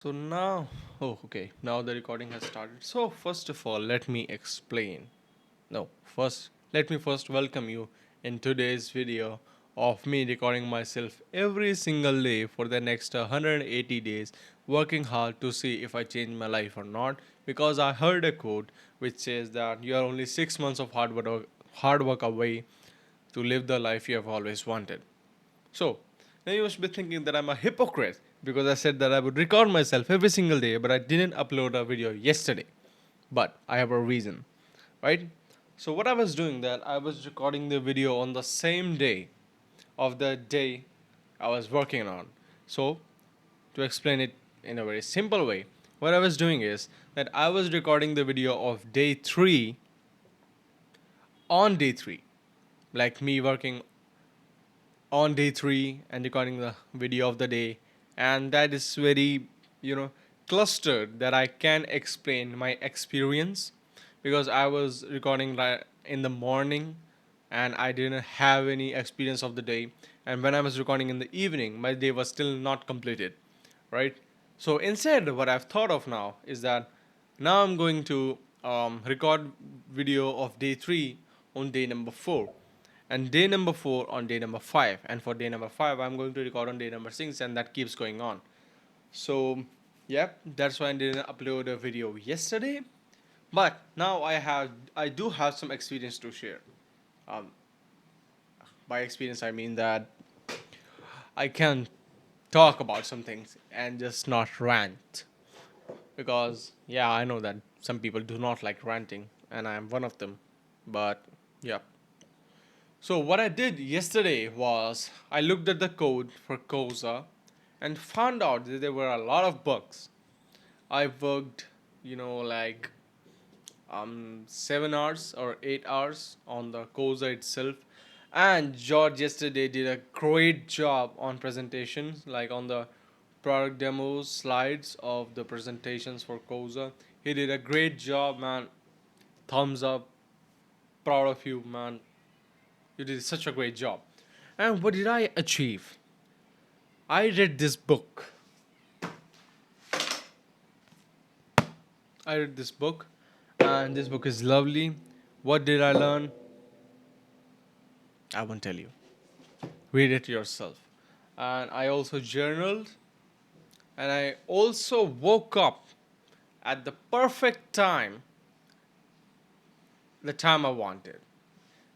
So now, oh, okay, now the recording has started. So, first of all, let me explain. No, first, let me first welcome you in today's video of me recording myself every single day for the next 180 days, working hard to see if I change my life or not. Because I heard a quote which says that you are only 6 months of hard work away to live the life you have always wanted. So, now you must be thinking that I'm a hypocrite because I said that I would record myself every single day, but I didn't upload a video yesterday. But I have a reason, right? So, what I was doing that I was recording the video on the same day of the day I was working on. So, to explain it in a very simple way, what I was doing is that I was recording the video of day 3 on day 3, like me working on day 3 and recording the video of the day, and that is very you know clustered that I can explain my experience because I was recording in the morning and I didn't have any experience of the day, and when I was recording in the evening my day was still not completed, right? So instead what I've thought of now is that now I'm going to record video of day 3 on day number 4 and day number 4 on day number 5, and for day number 5 I'm going to record on day number 6, and that keeps going on. So yeah, that's why I didn't upload a video yesterday, but now I do have some experience to share. um, by experience I mean that I can talk about some things and just not rant, because yeah, I know that some people do not like ranting and I am one of them. But yeah, so what I did yesterday was I looked at the code for Koza and found out that there were a lot of bugs. I worked, like 7 hours or 8 hours on the Koza itself, and George yesterday did a great job on presentations, like on the product demos slides of the presentations for Koza. He did a great job, man. Thumbs up, proud of you, man. You did such a great job. And what did I achieve? I read this book. I read this book, and this book is lovely. What did I learn? I won't tell you. Read it yourself. And I also journaled, and I also woke up at the perfect time, the time I wanted.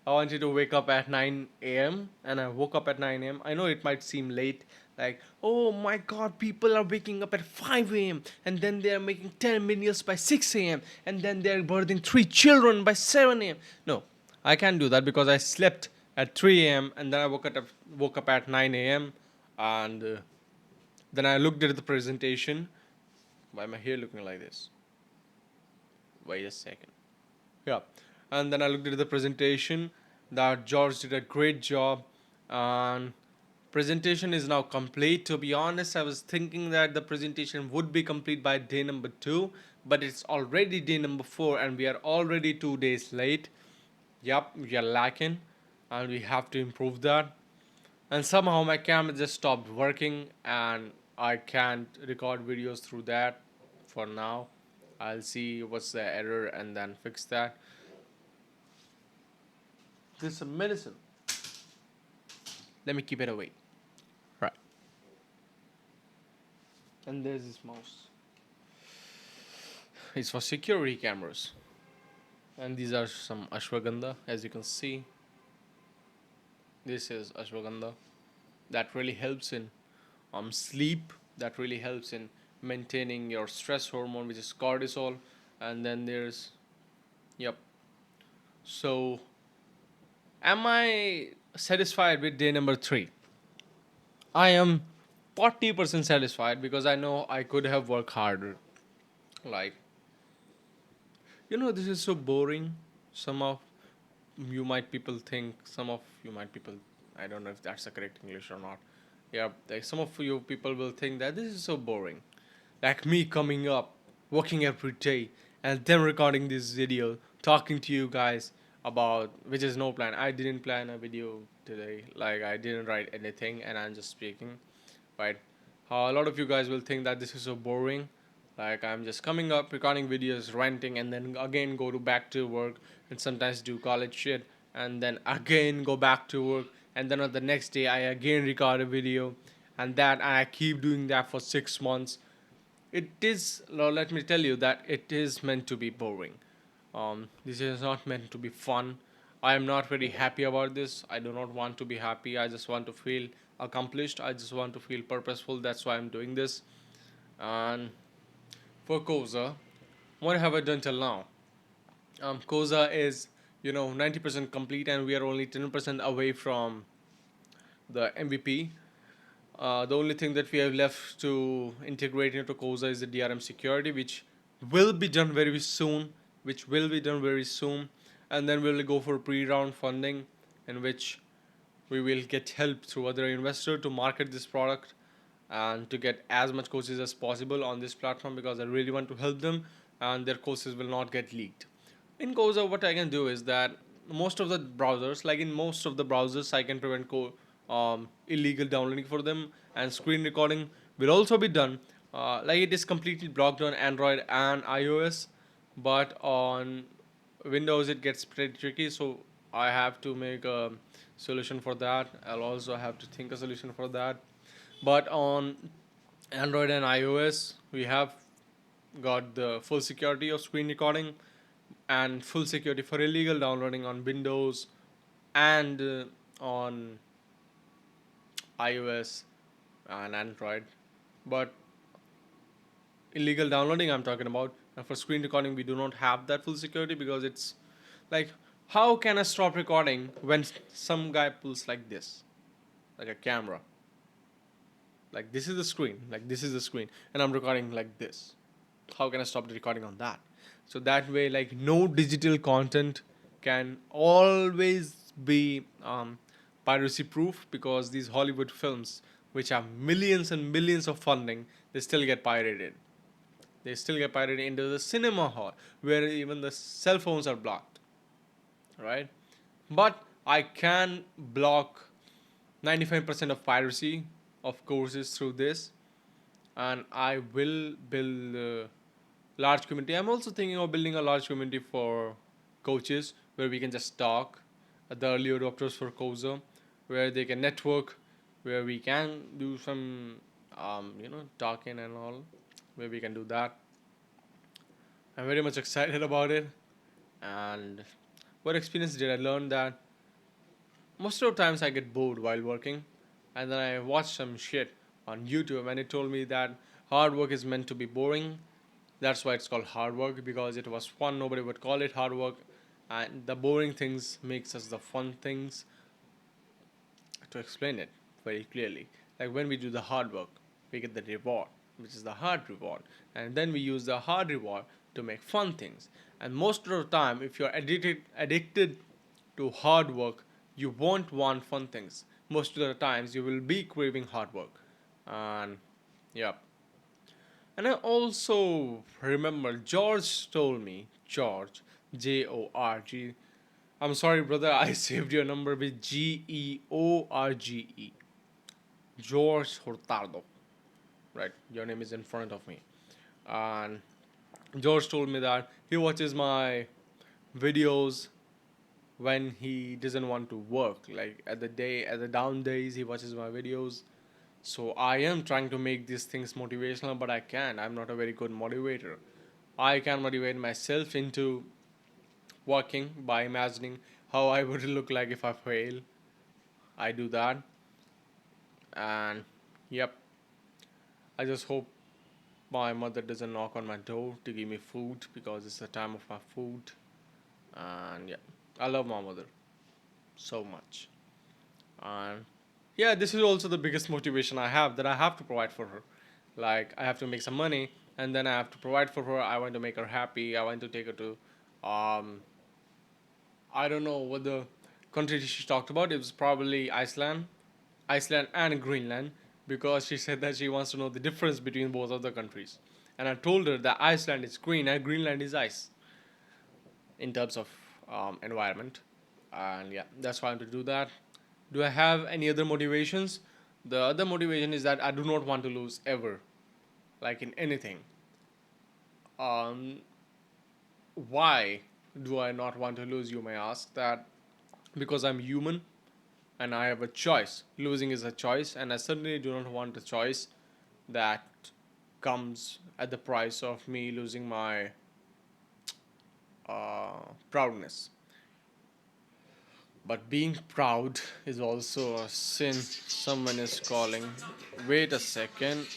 I wanted to wake up at 9 a.m. and I woke up at 9 a.m. I know it might seem late, like, oh my god, people are waking up at 5 a.m. and then they are making 10 meals by 6 a.m. and then they are birthing 3 children by 7 a.m. No, I can't do that because I slept at 3 a.m. and then I woke up at 9 a.m. and then I looked at the presentation. Why am I here looking like this? Wait a second. Yeah. And then I looked at the presentation that George did a great job, and presentation is now complete. To be honest, I was thinking that the presentation would be complete by day number 2, but it's already day number 4 and we are already 2 days late. Yup, we are lacking and we have to improve that. And somehow my camera just stopped working and I can't record videos through that for now. I'll see what's the error and then fix that. This is some medicine. Let me keep it away. Right. And there's this mouse. It's for security cameras. And these are some ashwagandha, as you can see. This is ashwagandha. That really helps in sleep. That really helps in maintaining your stress hormone, which is cortisol. And then there's, yep. So, am I satisfied with day number 3? I am 40% satisfied because I know I could have worked harder. Like, this is so boring. Some of you might people think, some of you might people, I don't know if that's the correct English or not. Yeah, like some of you people will think that this is so boring. Like me coming up, working every day, and then recording this video, talking to you guys about which is no plan. I didn't plan a video today. Like I didn't write anything, and I'm just speaking, right? A lot of you guys will think that this is so boring. Like I'm just coming up, recording videos, ranting, and then again go to back to work, and sometimes do college shit, and then again go back to work, and then on the next day I again record a video, and that I keep doing that for 6 months. It is, let me tell you that it is meant to be boring. This is not meant to be fun. I am not very happy about this. I do not want to be happy. I just want to feel accomplished. I just want to feel purposeful. That's why I'm doing this. And for Koza, what have I done till now? Koza is, 90% complete, and we are only 10% away from the MVP. The only thing that we have left to integrate into Koza is the DRM security, which will be done very soon. And then we'll go for pre-round funding, in which we will get help through other investors to market this product and to get as much courses as possible on this platform, because I really want to help them and their courses will not get leaked. In Koza, what I can do is that in most of the browsers, I can prevent illegal downloading for them, and screen recording will also be done. Like it is completely blocked on Android and iOS, but on Windows it gets pretty tricky. So I have to make a solution for that. I'll also have to think a solution for that. But on Android and iOS, we have got the full security of screen recording and full security for illegal downloading on Windows and on iOS and Android. But illegal downloading I'm talking about, and for screen recording we do not have that full security, because it's like, how can I stop recording when some guy pulls like this, like a camera, like this is the screen, and I'm recording like this. How can I stop the recording on that? So that way, like, no digital content can always be piracy proof, because these Hollywood films, which have millions and millions of funding, they still get pirated. They still get pirated into the cinema hall, where even the cell phones are blocked, right? But I can block 95% of piracy of courses through this, and I will build a large community. I'm also thinking of building a large community for coaches, where we can just talk, the early adopters for Koza, where they can network, where we can do some, talking and all, where we can do that. I'm very much excited about it. And what experience did I learn that most of the times I get bored while working, and then I watch some shit on YouTube, and it told me that hard work is meant to be boring. That's why it's called hard work, because it was fun. Nobody would call it hard work, and the boring things makes us the fun things. To explain it very clearly, like when we do the hard work, we get the reward, which is the hard reward, and then we use the hard reward to make fun things. And most of the time, if you're addicted to hard work, you won't want fun things. Most of the times, you will be craving hard work, and yeah. And I also remember George told me, George, I'm sorry, brother, I saved your number with George. George Hurtado. Right, your name is in front of me. And George told me that he watches my videos when he doesn't want to work. Like at the down days, he watches my videos. So I am trying to make these things motivational, but I can't. I'm not a very good motivator. I can motivate myself into working by imagining how I would look like if I fail. I do that, and yep. I just hope my mother doesn't knock on my door to give me food, because it's the time of my food. And yeah, I love my mother so much. And yeah, this is also the biggest motivation I have, that I have to provide for her. Like I have to make some money, and then I have to provide for her. I want to make her happy. I want to take her to, um, I don't know what the country she talked about. It was probably Iceland and Greenland, because she said that she wants to know the difference between both of the countries. And I told her that Iceland is green and Greenland is ice in terms of environment. And yeah, that's why I want to do that. Do I have any other motivations? The other motivation is that I do not want to lose ever, like in anything. Um, why do I not want to lose? You may ask that because I'm human and I have a choice. Losing is a choice, and I certainly do not want a choice that comes at the price of me losing my proudness. But being proud is also a sin. Someone is calling. Wait a second.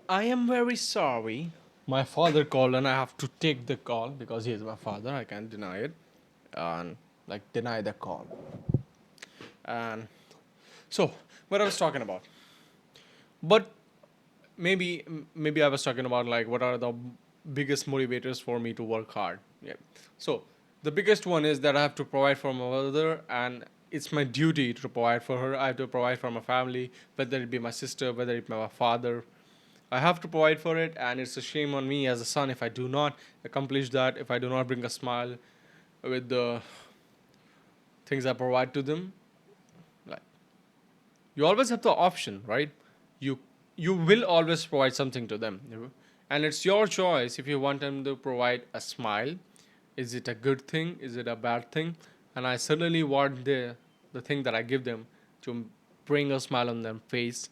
I am very sorry. My father called and I have to take the call because he is my father. I can't deny it. And like deny the call. And so, what I was talking about. But maybe I was talking about like what are the biggest motivators for me to work hard. Yeah. So the biggest one is that I have to provide for my mother, and it's my duty to provide for her. I have to provide for my family, whether it be my sister, whether it be my father. I have to provide for it, and it's a shame on me as a son if I do not accomplish that, if I do not bring a smile with the things I provide to them. Like, you always have the option, right? you you will always provide something to them, and it's your choice if you want them to provide a smile. Is it a good thing, is it a bad thing? And I certainly want the thing that I give them to bring a smile on their face.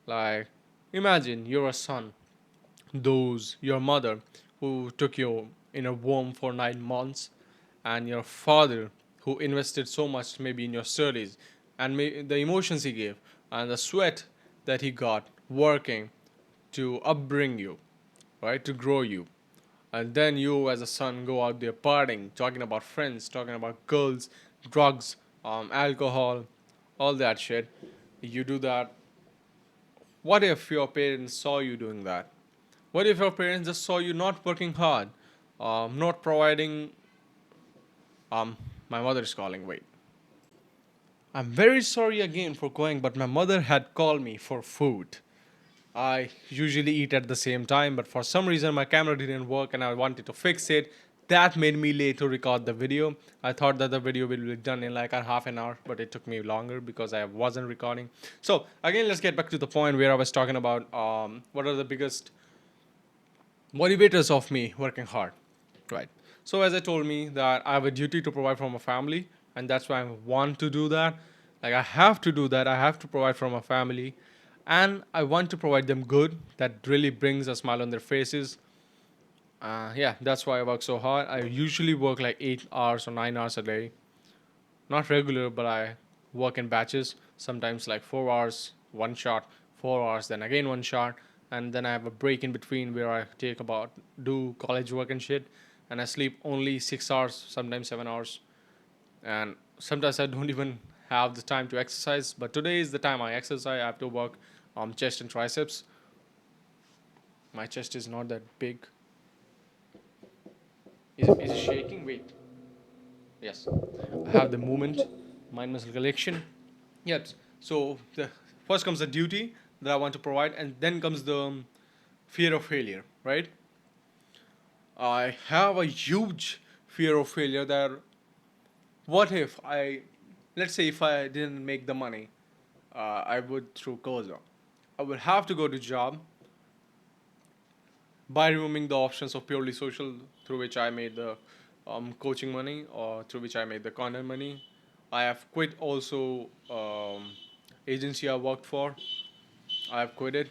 Like, imagine you're a son, those your mother who took you in a womb for 9 months, and your father who invested so much maybe in your studies, and the emotions he gave and the sweat that he got working to upbring you, right, to grow you. And then you as a son go out there partying, talking about friends, talking about girls, drugs, alcohol, all that shit. You do that. What if your parents saw you doing that? What if your parents just saw you not working hard, not providing? My mother is calling. Wait. I'm very sorry again for going, but my mother had called me for food. I usually eat at the same time, but for some reason my camera didn't work and I wanted to fix it. That made me late to record the video. I thought that the video will be done in like a half an hour, but it took me longer because I wasn't recording. So again, let's get back to the point where I was talking about what are the biggest motivators of me working hard, right? So as I told me that I have a duty to provide for my family, and that's why I want to do that. Like, I have to do that. I have to provide for my family, and I want to provide them good that really brings a smile on their faces. Yeah, that's why I work so hard. I usually work like 8 hours or 9 hours a day, not regular, but I work in batches. Sometimes like 4 hours, one shot, 4 hours, then again one shot, and then I have a break in between where I take about do college work and shit, and I sleep only 6 hours, sometimes 7 hours, and sometimes I don't even have the time to exercise. But today is the time I exercise. I have to work chest and triceps. My chest is not that big. Is it shaking? Wait. Yes. I have the movement, mind muscle collection. Yes. So the first comes the duty that I want to provide, and then comes the fear of failure. Right? I have a huge fear of failure. That what if let's say if I didn't make the money, I would through Koza. I would have to go to job by removing the options of purely social through which I made the coaching money or through which I made the content money. I have quit also agency I worked for. I have quit it.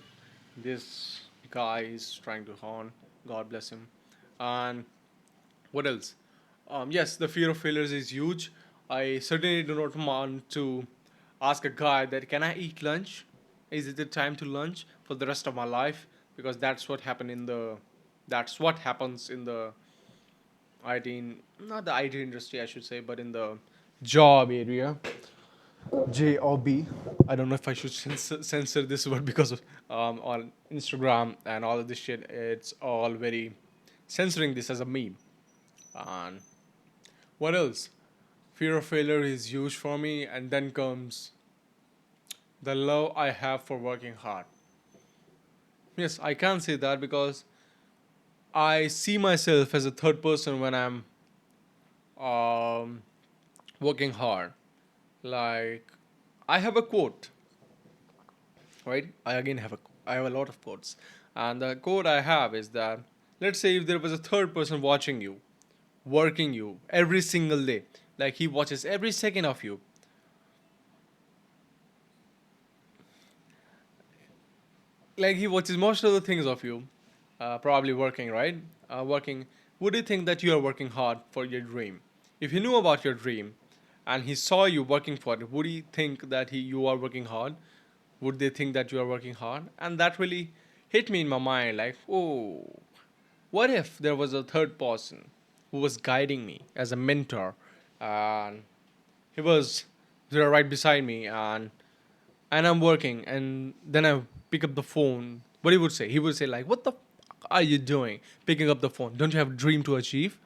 This guy is trying to horn. God bless him. And what else? Yes, the fear of failures is huge. I certainly do not want to ask a guy that can I eat lunch? Is it the time to lunch for the rest of my life? Because that's what happens in the not the IT industry I should say, but in the job area. J or B. I don't know if I should censor this word because of, on Instagram and all of this shit, it's all very censoring this as a meme. And what else? Fear of failure is huge for me, and then comes the love I have for working hard. Yes, I can say that because I see myself as a third person when I'm um, working hard. Like, I have a quote, right? I have a lot of quotes, and the quote I have is that, let's say if there was a third person watching you, working you every single day, like he watches every second of you, like he watches most of the things of you, probably working, right? Working. Would you think that you are working hard for your dream? If he knew about your dream, and he saw you working for it, would he think that you are working hard? Would they think that you are working hard? And that really hit me in my mind, like, oh, what if there was a third person who was guiding me as a mentor, and he was there right beside me, and I'm working, and then I pick up the phone. What he would say? He would say like, "What the are you doing? Picking up the phone? Don't you have a dream to achieve?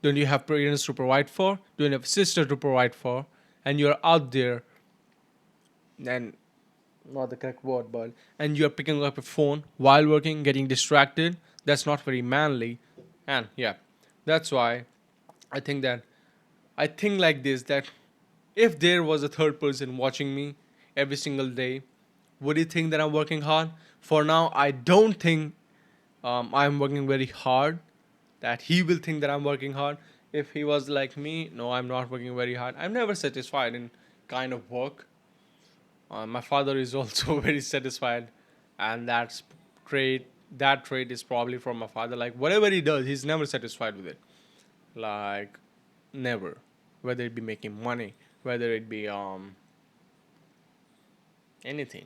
Don't you have parents to provide for? Don't you have a sister to provide for? And you're out there, and not the correct word, but and you're picking up a phone while working, getting distracted. That's not very manly." And yeah, that's why I think that I think like this, that if there was a third person watching me every single day, would he think that I'm working hard? For now, I don't think I'm working very hard. That he will think that I'm working hard. If he was like me, no, I'm not working very hard. I'm never satisfied in kind of work. My father is also very satisfied, and trait. That trait is probably from my father. Like whatever he does, he's never satisfied with it. Like never. Whether it be making money, whether it be anything,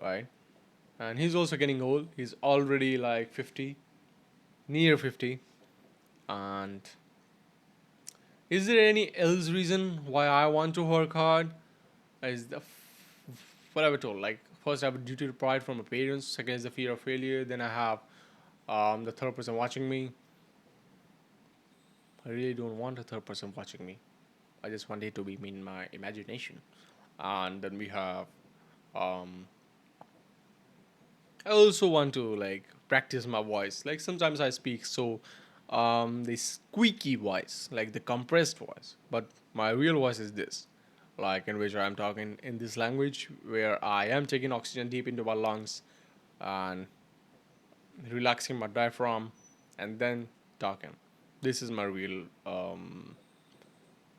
right? And he's also getting old. He's already like 50, near 50. And is there any else reason why I want to work hard? Is what I was told. Like first, I have a duty to provide from my parents. Second is the fear of failure. Then I have the third person watching me. I really don't want a third person watching me. I just want it to be me in my imagination. And then we have um, I also want to like practice my voice. Like sometimes I speak so the squeaky voice, like the compressed voice. But my real voice is this, like in which I'm talking in this language where I am taking oxygen deep into my lungs and relaxing my diaphragm and then talking. This is my real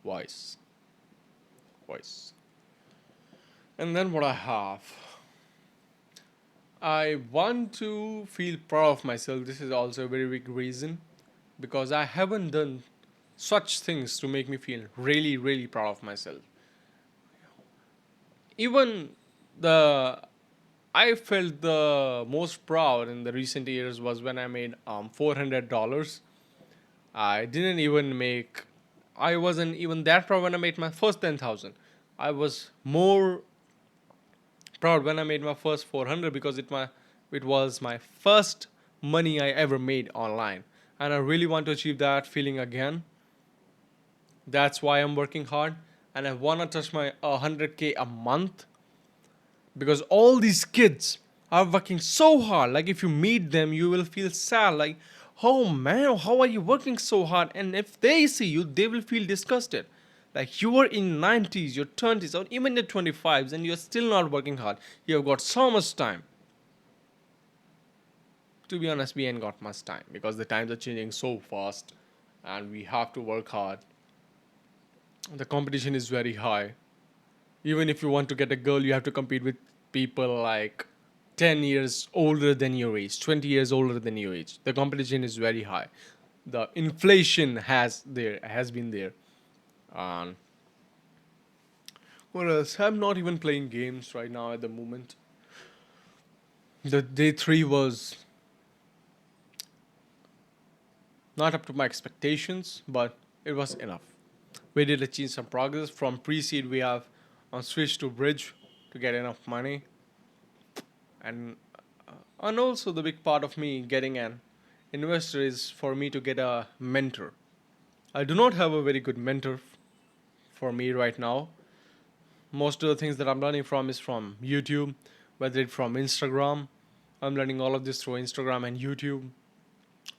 voice. Voice. And then what I have, I want to feel proud of myself. This is also a very big reason because I haven't done such things to make me feel really, really proud of myself. Even the I felt the most proud in the recent years was when I made $400. I didn't even make. I wasn't even that proud when I made my first 10,000. I was more proud when I made my first 400 because it was my first money I ever made online, and I really want to achieve that feeling again. That's why I'm working hard, and I wanna touch my 100K a month because all these kids are working so hard. Like if you meet them, you will feel sad. Like, oh man, how are you working so hard? And if they see you, they will feel disgusted. Like you are in 90s, your 20s, or even your 25s, and you're still not working hard. You have got so much time. To be honest, we ain't got much time because the times are changing so fast, and we have to work hard. The competition is very high. Even if you want to get a girl, you have to compete with people like 10 years older than your age, 20 years older than your age. The competition is very high. The inflation has been there. And what else? I'm not even playing games right now at the moment. The day 3 was not up to my expectations, but it was enough. We did achieve some progress. From pre-seed, we have switched to bridge to get enough money, and and also the big part of me getting an investor is for me to get a mentor. I do not have a very good mentor for me right now. Most of the things that I'm learning from is from YouTube, whether it's from Instagram. I'm learning all of this through Instagram and YouTube,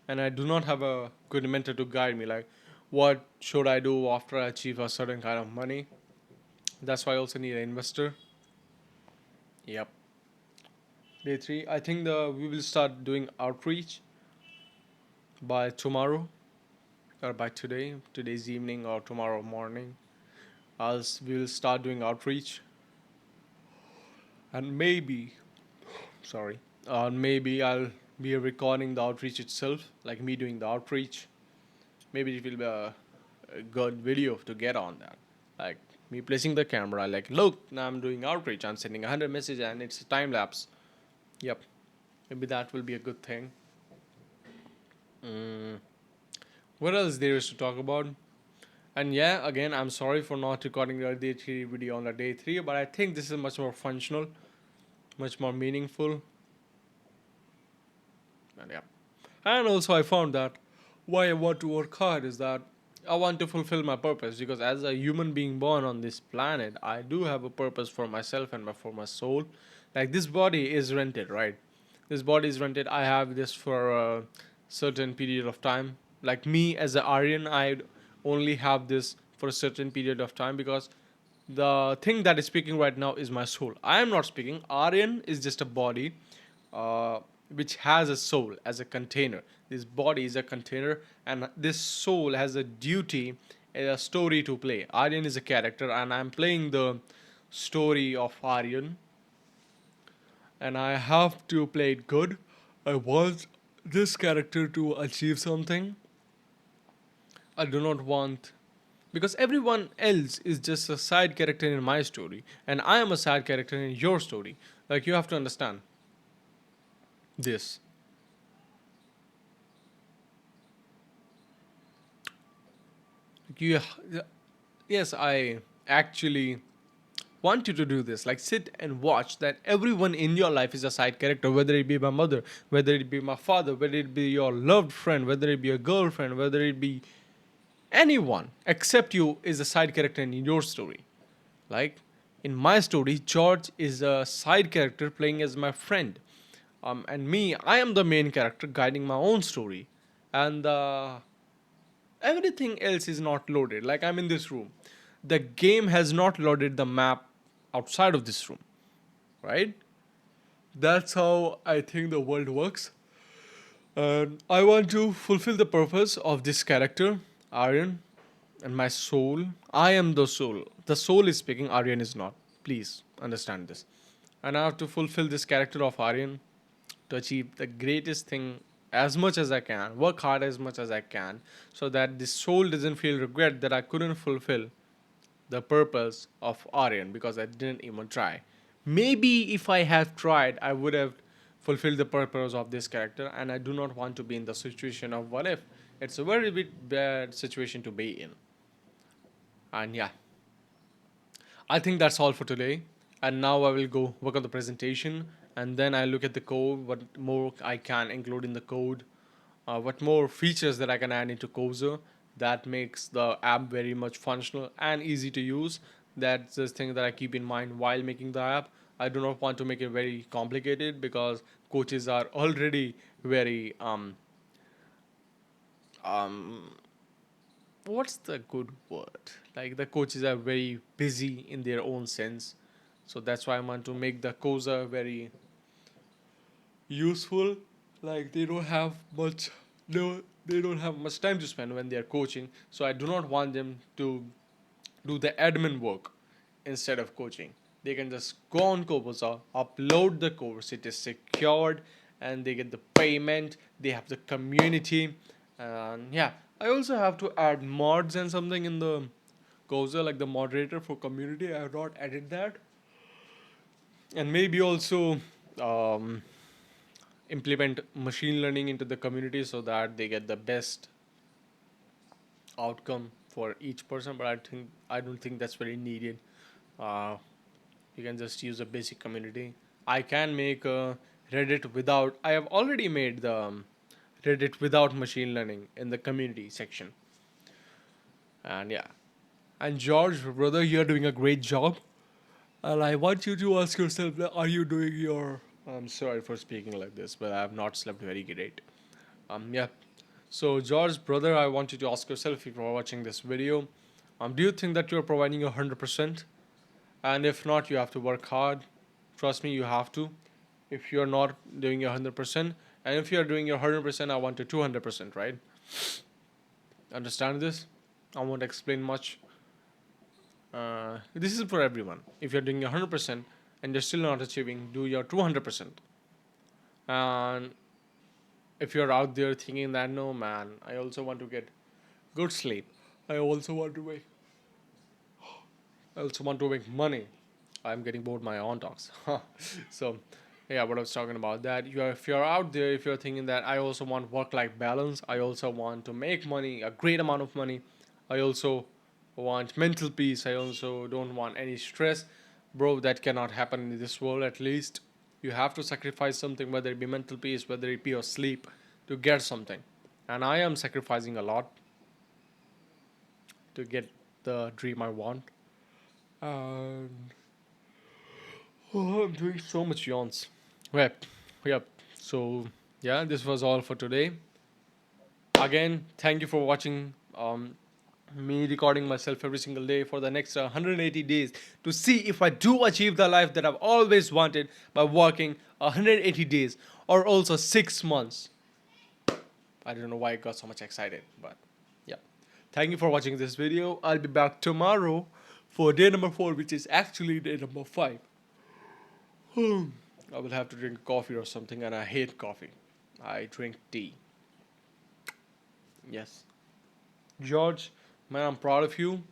and I do not have a good mentor to guide me. Like, what should I do after I achieve a certain kind of money? That's why I also need an investor. Yep. Day three. I think the we will start doing outreach by tomorrow or by today, today's evening or tomorrow morning. We will start doing outreach, and maybe I'll be recording the outreach itself, like me doing the outreach. Maybe it will be a good video to get on that, like me placing the camera, like look, now I'm doing outreach. I'm sending 100 messages, and it's a time lapse. Yep, maybe that will be a good thing. Mm. What else there is to talk about? And yeah, again, I'm sorry for not recording the day three video on the day three, but I think this is much more functional, much more meaningful. And yeah. And also, I found that why I want to work hard is that I want to fulfill my purpose, because as a human being born on this planet, I do have a purpose for myself and for my soul. Like, this body is rented, right? This body is rented. I have this for a certain period of time. Like me as an Aryan, I only have this for a certain period of time, because the thing that is speaking right now is my soul. I am not speaking. Aryan is just a body, uh, which has a soul as a container. This body is a container, and this soul has a duty, a story to play. Aryan is a character, and I'm playing the story of Aryan, and I have to play it good. I want this character to achieve something. I do not want, because everyone else is just a side character in my story, and I am a side character in your story. Like, you have to understand this. You, yes, I actually want you to do this. Like, sit and watch that everyone in your life is a side character, whether it be my mother, whether it be my father, whether it be your loved friend, whether it be a girlfriend, whether it be anyone except you is a side character in your story. Like, in my story, George is a side character playing as my friend. And me, I am the main character guiding my own story. And everything else is not loaded. Like, I'm in this room. The game has not loaded the map outside of this room, right? That's how I think the world works. And I want to fulfill the purpose of this character, Aryan, and my soul. I am the soul. The soul is speaking, Aryan is not. Please understand this. And I have to fulfill this character of Aryan to achieve the greatest thing as much as I can, work hard as much as I can, so that the soul doesn't feel regret that I couldn't fulfill the purpose of Aryan because I didn't even try. Maybe if I had tried, I would have fulfilled the purpose of this character, and I do not want to be in the situation of what if. It's a very bit bad situation to be in. And yeah, I think that's all for today. And now I will go work on the presentation, and then I look at the code, what more I can include in the code, what more features that I can add into Cozer that makes the app very much functional and easy to use. That's the thing that I keep in mind while making the app. I do not want to make it very complicated, because coaches are already very um what's the good word? Like, the coaches are very busy in their own sense. So that's why I want to make the Koza very useful. Like, they don't have much time to spend when they are coaching. So I do not want them to do the admin work instead of coaching. They can just go on Koboza, upload the course, it is secured, and they get the payment, they have the community. And yeah, I also have to add mods and something in the Koza, like the moderator for community. I have not added that. And maybe also um, implement machine learning into the community so that they get the best outcome for each person. But I don't think that's very needed. uh, you can just use a basic community. I can make a Reddit without, I have already made the Reddit without machine learning in the community section. And yeah, and George, brother, you're doing a great job. And I want you to ask yourself, are you doing your, I'm sorry for speaking like this, but I have not slept very great. Yeah. So, George, brother, I want you to ask yourself, if you're watching this video, do you think that you're providing your 100%? And if not, you have to work hard Trust me, you have to. If you're not doing your 100%, and if you're doing your 100%, I want to 200%, right? Understand this? I won't explain much. This is for everyone. If you're doing your 100% and you're still not achieving, do your 200%. And if you're out there thinking that, no man, I also want to get good sleep. I also want to make I also want to make money. I'm getting bored my own talks. So, yeah, what I was talking about that if you're out there, if you're thinking that I also want work-life balance, I also want to make money, a great amount of money. I also want mental peace. I also don't want any stress, bro. That cannot happen in this world. At least you have to sacrifice something, whether it be mental peace, whether it be your sleep, to get something. And I am sacrificing a lot to get the dream I want. And oh, I'm doing so much yawns. Yep, yep. So yeah, this was all for today. Again, thank you for watching. Me recording myself every single day for the next 180 days to see if I do achieve the life that I've always wanted by working 180 days or also 6 months. I don't know why I got so much excited, but yeah. Thank you for watching this video. I'll be back tomorrow for day number 4, which is actually day number 5. I will have to drink coffee or something, and I hate coffee. I drink tea. Yes. George, man, I'm proud of you.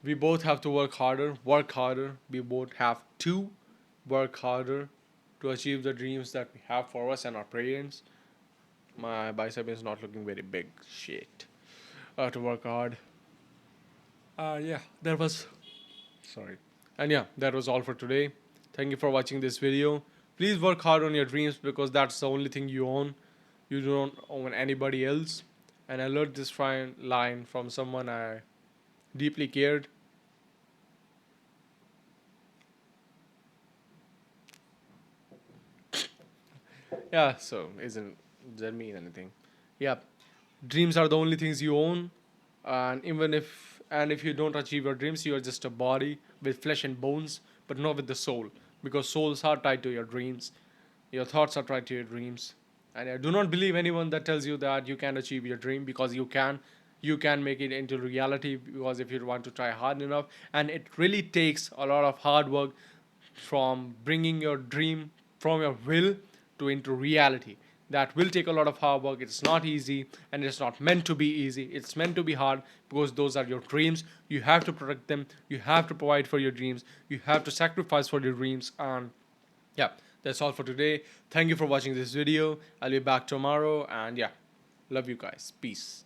We both have to work harder, work harder. We both have to work harder to achieve the dreams that we have for us and our parents. My bicep is not looking very big. Shit. I have to work hard. Yeah, that was. Sorry. And yeah, that was all for today. Thank you for watching this video. Please work hard on your dreams because that's the only thing you own. You don't own anybody else. And I learned this fine line from someone I deeply cared. Yeah, so isn't does that mean anything? Yeah, dreams are the only things you own, and if you don't achieve your dreams, you are just a body with flesh and bones, but not with the soul, because souls are tied to your dreams, your thoughts are tied to your dreams, and I do not believe anyone that tells you that you can achieve your dream because you can make it into reality because if you want to try hard enough, and it really takes a lot of hard work from bringing your dream from your will to into reality. That will take a lot of hard work. It's not easy, and it's not meant to be easy. It's meant to be hard because those are your dreams. You have to protect them. You have to provide for your dreams. You have to sacrifice for your dreams. And yeah, that's all for today. Thank you for watching this video. I'll be back tomorrow. And yeah, love you guys. Peace.